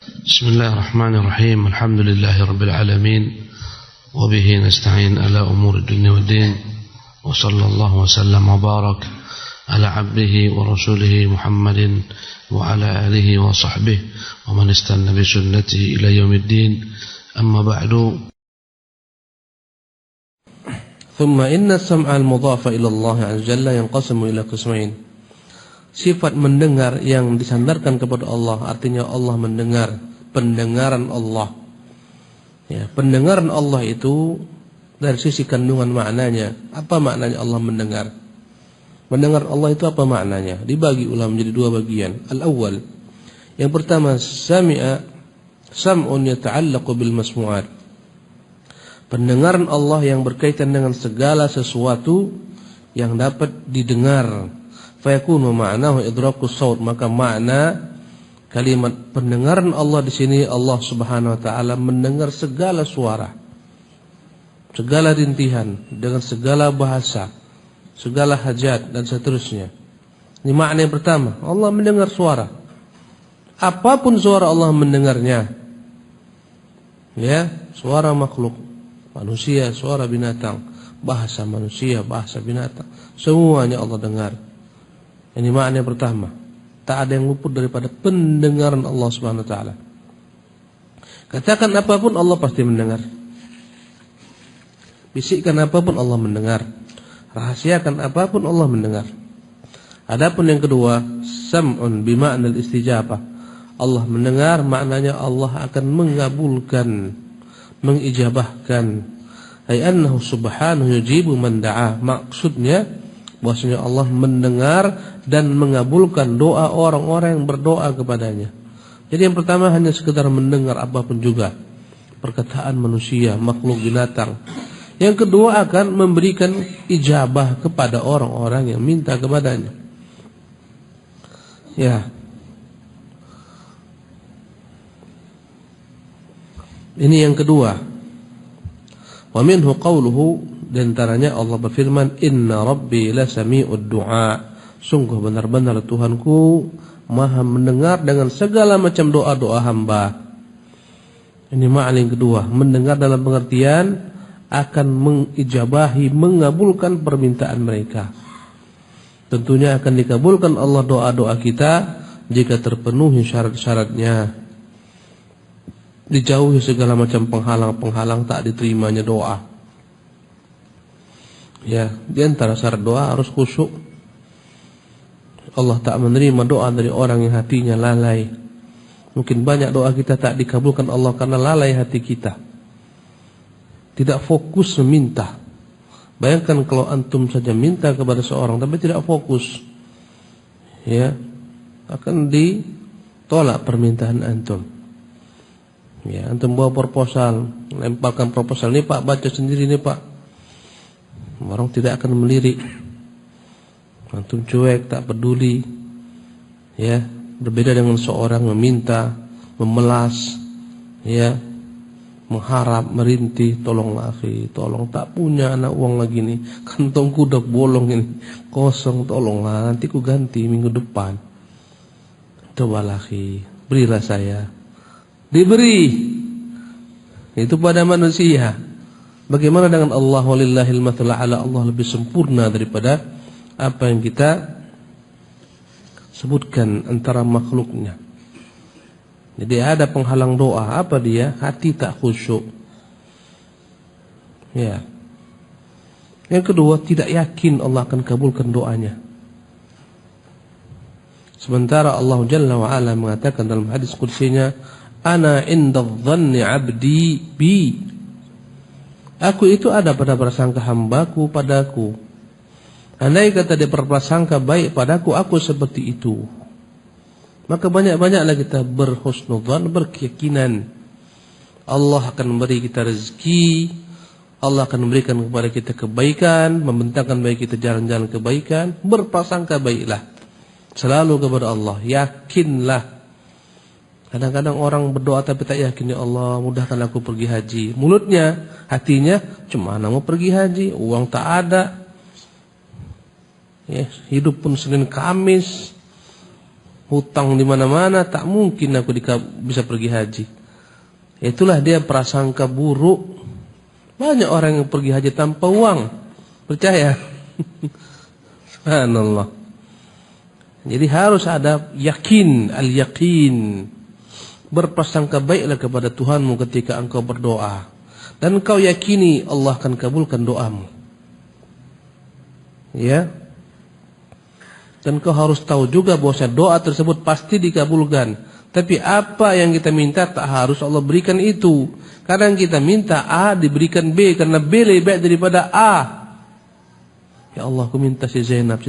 بسم الله الرحمن الرحيم. الحمد لله رب العالمين، وبه نستعين على أمور الدنيا والدين، وصلى الله وسلم وبارك على عبده ورسوله محمد وعلى آله وصحبه ومن استنى بسنته إلى يوم الدين. أما بعد. ثم إن السمع المضاف إلى الله عز وجل ينقسم إلى قسمين. Sifat mendengar yang disandarkan kepada Allah, artinya Allah mendengar, pendengaran Allah. Ya, pendengaran Allah itu dari sisi kandungan maknanya. Apa maknanya Allah mendengar? Mendengar Allah itu apa maknanya? Dibagi ulama menjadi dua bagian. Al-awwal, yang pertama, sami'a sam'un yata'allaqu bil masmu'at. Pendengaran Allah yang berkaitan dengan segala sesuatu yang dapat didengar. Fayakunu ma'nahu idrakus saut, maka makna kalimat pendengaran Allah di sini, Allah Subhanahu wa taala mendengar segala suara, segala rintihan dengan segala bahasa, segala hajat dan seterusnya. Ini makna yang pertama, Allah mendengar suara. Apapun suara Allah mendengarnya. Ya, suara makhluk, manusia, suara binatang, bahasa manusia, bahasa binatang, semuanya Allah dengar. Ini makna yang pertama. Tak ada yang luput daripada pendengaran Allah Subhanahu wa taala. Katakan apapun Allah pasti mendengar. Bisikkan apapun Allah mendengar. Rahasiakan apapun Allah mendengar. Adapun yang kedua, sam'un bima'na al-istijabah. Allah mendengar maknanya Allah akan mengabulkan, mengijabahkan. Ay annahu subhanahu yujibu man da'a. Maksudnya bahwasanya Allah mendengar dan mengabulkan doa orang-orang yang berdoa kepadanya. Jadi yang pertama hanya sekedar mendengar apapun juga, perkataan manusia, makhluk, binatang. Yang kedua akan memberikan ijabah kepada orang-orang yang minta kepadanya. Ya. Ini yang kedua. Wa minhu qawluhu, di antaranya Allah berfirman, Inna Rabbi lasami'ud du'a. Sungguh benar-benar Tuhanku Maha mendengar dengan segala macam doa-doa hamba. Ini makna yang kedua, mendengar dalam pengertian akan mengijabahi, mengabulkan permintaan mereka. Tentunya akan dikabulkan Allah doa-doa kita jika terpenuhi syarat-syaratnya. Dijauhi segala macam penghalang-penghalang tak diterimanya doa. Ya, di antara syarat doa harus khusyuk. Allah tak menerima doa dari orang yang hatinya lalai. Mungkin banyak doa kita tak dikabulkan Allah karena lalai hati kita, tidak fokus meminta. Bayangkan kalau antum saja minta kepada seorang tapi tidak fokus, ya, akan ditolak permintaan antum. Ya, antum bawa proposal, lemparkan proposal ini Pak, baca sendiri nih Pak. Orang tidak akan melirik. Antum cuek, tak peduli. Ya, berbeda dengan seorang meminta, memelas, ya, mengharap, merintih, tolonglah akhi, tolong, tak punya anak uang lagi nih, kantongku udah bolong ini, kosong, tolonglah, nanti ku ganti minggu depan. Cobalah akhi, berilah saya. Diberi. Itu pada manusia. Bagaimana dengan Allah? Walillahil mathalul a'la. Allah lebih sempurna daripada apa yang kita sebutkan antara makhluknya. Jadi ada penghalang doa. Apa dia? Hati tak khusyuk. Ya. Yang kedua, tidak yakin Allah akan kabulkan doanya. Sementara Allah Jalla wa Ala mengatakan dalam hadis qudsinya, Ana inda dhanni 'abdi bi. Aku itu ada pada prasangka hambaku padaku. Andai kata dia berprasangka baik padaku, aku seperti itu. Maka banyak-banyaklah kita berhusnudzan, berkeyakinan Allah akan memberi kita rezeki, Allah akan memberikan kepada kita kebaikan, membentangkan bagi kita jalan-jalan kebaikan. Berprasangka baiklah selalu kepada Allah, yakinlah. Kadang-kadang orang berdoa tapi tak yakin, ya Allah mudahkan aku pergi haji. Mulutnya, hatinya cuma mau pergi haji, uang tak ada. Ya, hidup pun Senin Kamis. hutang di mana-mana, tak mungkin aku bisa pergi haji. Itulah dia prasangka buruk. Banyak orang yang pergi haji tanpa uang. Percaya? Subhanallah. Jadi harus ada yakin, al-yakin. Berprasangka baiklah kepada Tuhanmu ketika engkau berdoa. Dan engkau yakini Allah akan kabulkan doamu. Ya. Dan kau harus tahu juga bahwa doa tersebut pasti dikabulkan. Tapi apa yang kita minta tak harus Allah berikan itu. Kadang kita minta A diberikan B karena B lebih baik daripada A. Ya Allah, aku minta si Zainab.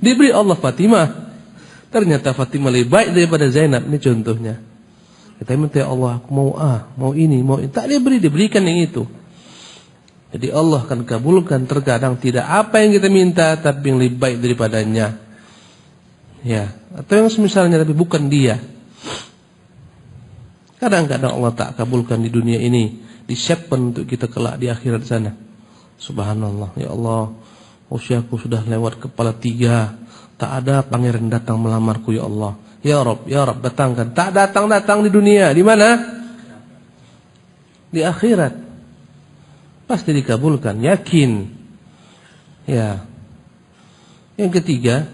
Diberi Allah Fatimah. Ternyata Fatimah lebih baik daripada Zainab. Ini contohnya. Kita minta, ya Allah, aku mau A, mau ini, mau ini. Tak diberikan yang itu. Jadi Allah akan kabulkan terkadang tidak apa yang kita minta, tapi yang lebih baik daripadanya. Ya, atau yang semisalnya tapi bukan dia. Kadang-kadang Allah tak kabulkan di dunia ini, disiapkan untuk kita kelak di akhirat sana. Subhanallah, ya Allah, usiaku sudah lewat kepala 3, tak ada pangeran datang melamarku, ya Allah. Ya Rabb, datangkan. Tak datang di dunia. Di mana? Di akhirat. Pasti dikabulkan, yakin. Ya. Yang ketiga,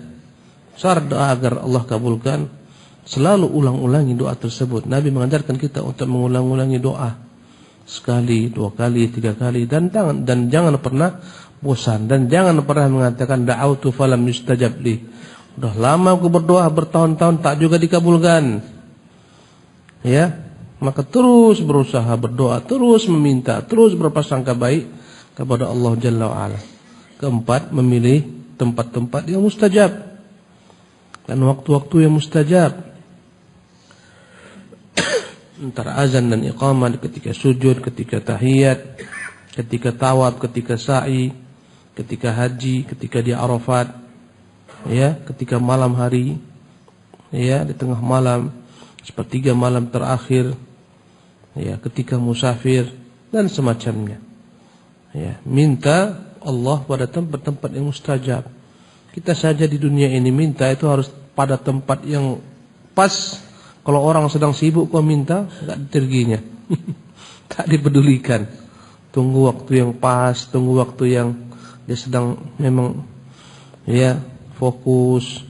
syarat doa agar Allah kabulkan, selalu ulang-ulangi doa tersebut. Nabi mengajarkan kita untuk mengulang-ulangi doa. Sekali, 2 kali, 3 kali. Dan jangan pernah bosan. Dan jangan pernah mengatakan da'autu falam yustajab li. Udah lama aku berdoa bertahun-tahun tak juga dikabulkan. Ya, maka terus berusaha berdoa, terus meminta, terus berprasangka baik kepada Allah Jalla wa'ala. Keempat, memilih tempat-tempat yang mustajab dan waktu-waktu yang mustajab. Antara azan dan iqamah, ketika sujud, ketika tahiyat, ketika tawaf, ketika sa'i, ketika haji, ketika di Arafat. Ya, ketika malam hari, ya, di tengah malam, sepertiga malam terakhir, ya, ketika musafir dan semacamnya. Ya, minta Allah pada tempat-tempat yang mustajab. Kita saja di dunia ini minta itu harus pada tempat yang pas. Kalau orang sedang sibuk kau minta, enggak diterginya. Tak dipedulikan. Tunggu waktu yang pas, tunggu waktu yang dia sedang memang, ya, fokus.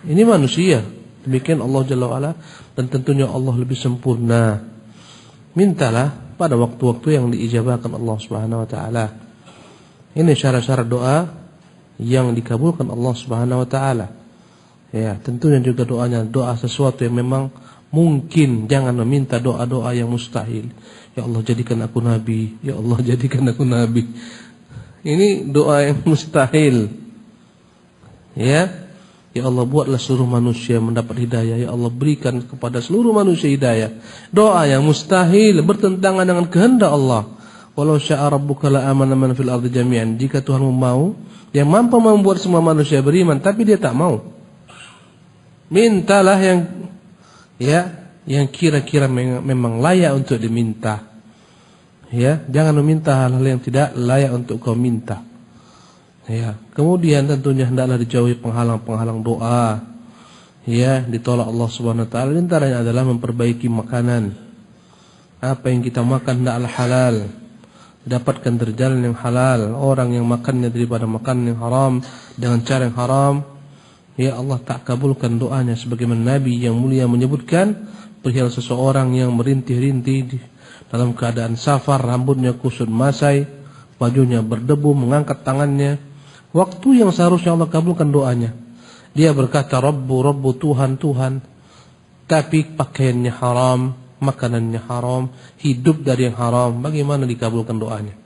Ini manusia. Demikian Allah Jalla wa'ala. Dan tentunya Allah lebih sempurna. Mintalah pada waktu-waktu yang diijabahkan Allah Subhanahu wa ta'ala. Ini syarat-syarat doa yang dikabulkan Allah Subhanahu wa ta'ala. Ya, tentunya juga doanya doa sesuatu yang memang mungkin. Jangan meminta doa-doa yang mustahil. Ya Allah, jadikan aku nabi. Ya Allah, jadikan aku nabi. Ini doa yang mustahil. Ya, ya Allah, buatlah seluruh manusia mendapat hidayah. Ya Allah, berikan kepada seluruh manusia hidayah. Doa yang mustahil, bertentangan dengan kehendak Allah. Walau syaa rabbuka la amana man fil ardi jami'an. Jika Tuhanmu mau, yang mampu membuat semua manusia beriman, tapi dia tak mau. Mintalah yang kira-kira memang layak untuk diminta. Ya, jangan meminta hal-hal yang tidak layak untuk kau minta. Ya, kemudian tentunya hendaklah dijauhi penghalang-penghalang doa. Ya, ditolak Allah Subhanahu wa taala. Antaranya adalah memperbaiki makanan. Apa yang kita makan hendaklah halal. Dapatkan dari jalan yang halal. Orang yang makannya daripada makan yang haram dengan cara yang haram, ya Allah tak kabulkan doanya. Sebagaimana Nabi yang mulia menyebutkan perihal seseorang yang merintih-rintih dalam keadaan safar, rambutnya kusut masai, bajunya berdebu, mengangkat tangannya. Waktu yang seharusnya Allah kabulkan doanya, dia berkata Rabbu, Tuhan, tapi pakaiannya haram, makanannya haram, hidup dari yang haram. Bagaimana dikabulkan doanya?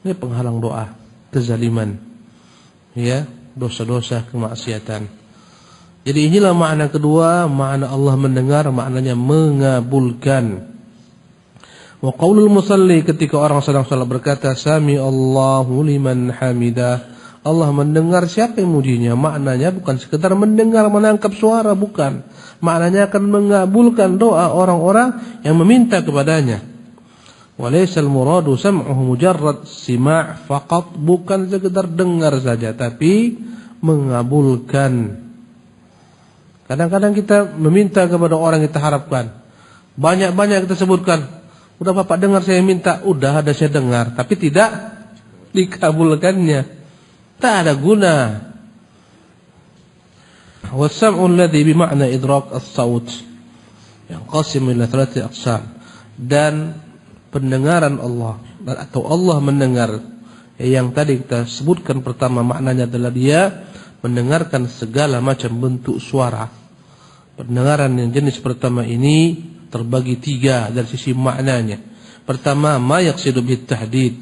Ini penghalang doa, kezaliman, ya, dosa-dosa, kemaksiatan. Jadi inilah makna kedua, makna Allah mendengar, maknanya mengabulkan. Wa qaulul musalli, ketika orang sedang salat berkata sami Allahu liman hamidah, Allah mendengar siapa yang mujinya. Maknanya bukan sekedar mendengar, menangkap suara, bukan. Maknanya akan mengabulkan doa orang-orang yang meminta kepadanya. Wa laysal muradu sam'uhu mujarrad sima' faqat, bukan sekedar dengar saja, tapi mengabulkan. Kadang-kadang kita meminta kepada orang yang kita harapkan. Banyak-banyak kita sebutkan. Udah Bapak dengar saya minta, udah ada saya dengar, tapi tidak dikabulkannya. Tak ada guna. Wasam'u alladhi bima'na idrak as-saut yanqasim ila thalathati aqsam. Dan pendengaran Allah atau Allah mendengar yang tadi kita sebutkan pertama maknanya adalah dia mendengarkan segala macam bentuk suara. Pendengaran yang jenis pertama ini terbagi 3 dari sisi maknanya. Pertama, ma yaqsidu bit tahdid.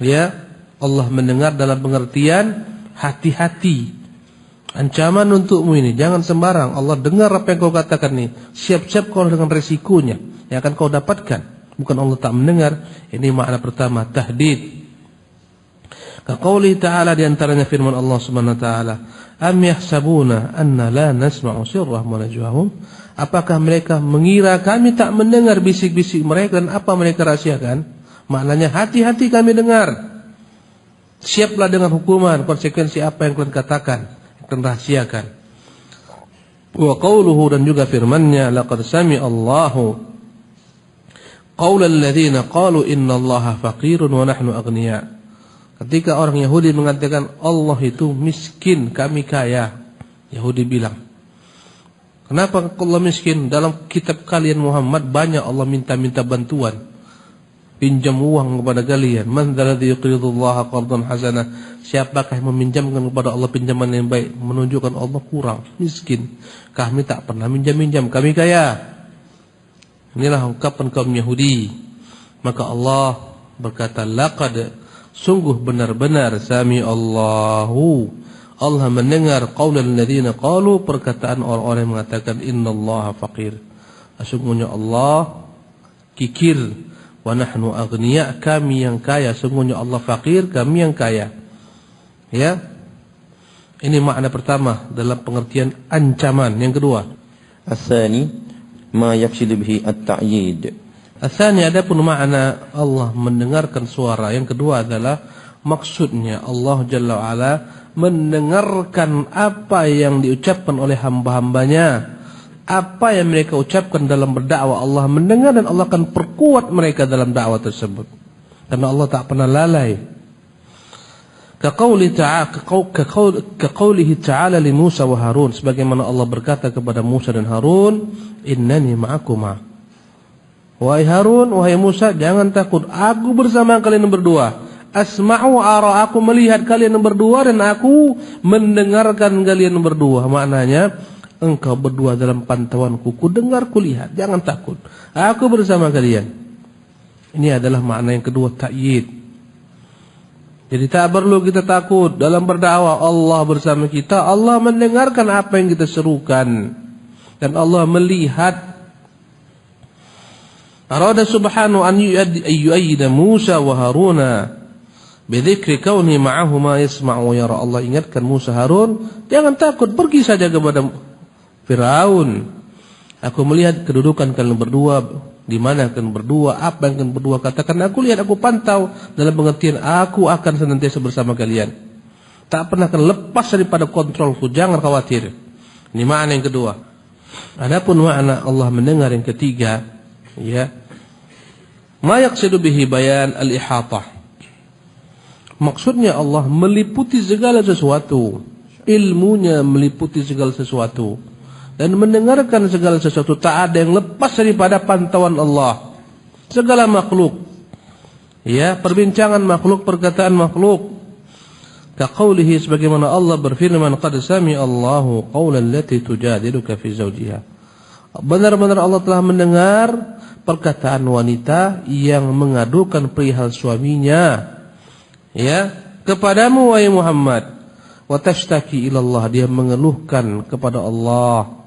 Ya, Allah mendengar dalam pengertian hati-hati. Ancaman untukmu ini, jangan sembarang. Allah dengar apa yang kau katakan nih. Siap-siap kau dengan resikonya yang akan kau dapatkan. Bukan Allah tak mendengar. Ini makna pertama, tahdid. Kaqouli ta'ala, di antaranya firman Allah Subhanahu wa taala, am yahsabuna anna la nasma'u sirrahum wa najwahum. Apakah mereka mengira kami tak mendengar bisik-bisik mereka dan apa mereka rahasiakan? Maknanya hati-hati kami dengar. Siaplah dengan hukuman, konsekuensi apa yang kalian katakan, yang kalian rahasiakan. Wa qauluhu, dan juga firman-Nya, laqad sami'a Allahu qaulal ladzina qalu innallaha faqirun wa nahnu aghnia. Ketika orang Yahudi mengatakan Allah itu miskin, kami kaya. Yahudi bilang, kenapa Allah miskin? Dalam kitab kalian Muhammad banyak Allah minta-minta bantuan, pinjam uang kepada kalian. Man dzalladzi yuqridullaha qardan hasana. Siapakah yang meminjamkan kepada Allah pinjaman yang baik? Menunjukkan Allah kurang, miskin. Kami tak pernah minjam-minjam, kami kaya. Inilah ungkapan kaum Yahudi. Maka Allah berkata, laqad, sungguh benar-benar, sami Allahu, Allah mendengar qaulal ladzina qalu, perkataan orang-orang yang mengatakan innallaha faqir. Sesungguhnya Allah kikir, wa nahnu aghnia, kami yang kaya. Sesungguhnya Allah fakir, kami yang kaya. Ya. Ini makna pertama dalam pengertian ancaman. Yang kedua, الثاني ما يقصد به التعييد. Asani, adapun makna Allah mendengarkan suara. Yang kedua adalah maksudnya Allah Jalla wa'ala mendengarkan apa yang diucapkan oleh hamba-hambanya, apa yang mereka ucapkan dalam berdakwah. Allah mendengar dan Allah akan perkuat mereka dalam dakwah tersebut, karena Allah tak pernah lalai. Kaqaulihi ta'ala li Musa wa Harun, sebagaimana Allah berkata kepada Musa dan Harun, innani ma'akuma. Wahai Harun, wahai Musa, jangan takut, aku bersama kalian berdua. Asma'u ara, aku melihat kalian berdua dan aku mendengarkan kalian berdua. Maknanya, engkau berdua dalam pantauanku, ku dengar, ku lihat, jangan takut, aku bersama kalian. Ini adalah makna yang kedua, ta'yid. Jadi tak perlu kita takut dalam berdakwah. Allah bersama kita, Allah mendengarkan apa yang kita serukan, dan Allah melihat. Arada subhanahu an yu'ayyida Musa wa Haruna bidzikri kauni ma'ahuma yasma'u yara. Allah ingatkan Musa Harun, jangan takut, pergi saja kepada Firaun. Aku melihat kedudukan kalian berdua, di mana kalian berdua, apa yang kalian berdua katakan. Aku lihat, aku pantau, dalam pengertian aku akan senantiasa bersama kalian. Tak pernah akan lepas daripada kontrolku, jangan khawatir. Ini makna yang kedua. Adapun makna Allah mendengar yang ketiga, ya, ma yaqsidu bihi bayan al-ihatah. Maksudnya Allah meliputi segala sesuatu, ilmunya meliputi segala sesuatu, dan mendengarkan segala sesuatu. Tak ada yang lepas daripada pantauan Allah. Segala makhluk, ya, perbincangan makhluk, perkataan makhluk. Kaqaulihi, sebagaimana Allah berfirman, qad sami'a Allahu qaulal lati tujadiluka fi zawjiha. Benar-benar Allah telah mendengar perkataan wanita yang mengadukan perihal suaminya, ya, kepadamu wahai Muhammad. Wa tashtaki ila Allah, dia mengeluhkan kepada Allah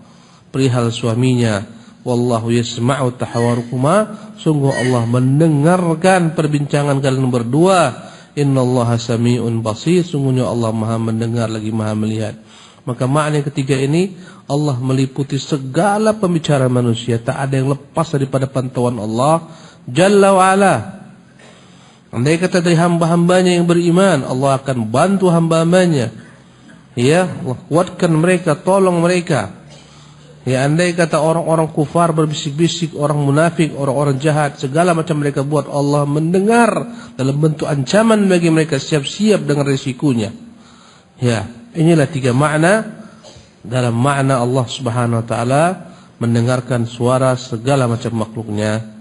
perihal suaminya. Wallahu yasma'u tahawarukuma, sungguh Allah mendengarkan perbincangan kalian berdua. Innallaha sami'un basir, sungguhnya Allah Maha mendengar lagi Maha melihat. Maka makna yang ketiga ini, Allah meliputi segala pembicaraan manusia, tak ada yang lepas daripada pantauan Allah Jalla wa'ala. Andai kata dari hamba-hambanya yang beriman, Allah akan bantu hamba-hambanya, ya, Allah kuatkan mereka, tolong mereka. Ya, andai kata orang-orang kufar berbisik-bisik, orang munafik, orang-orang jahat, segala macam mereka buat, Allah mendengar dalam bentuk ancaman bagi mereka, siap-siap dengan risikonya. Ya, inilah 3 makna dalam makna Allah Subhanahu wa taala mendengarkan suara segala macam makhluknya.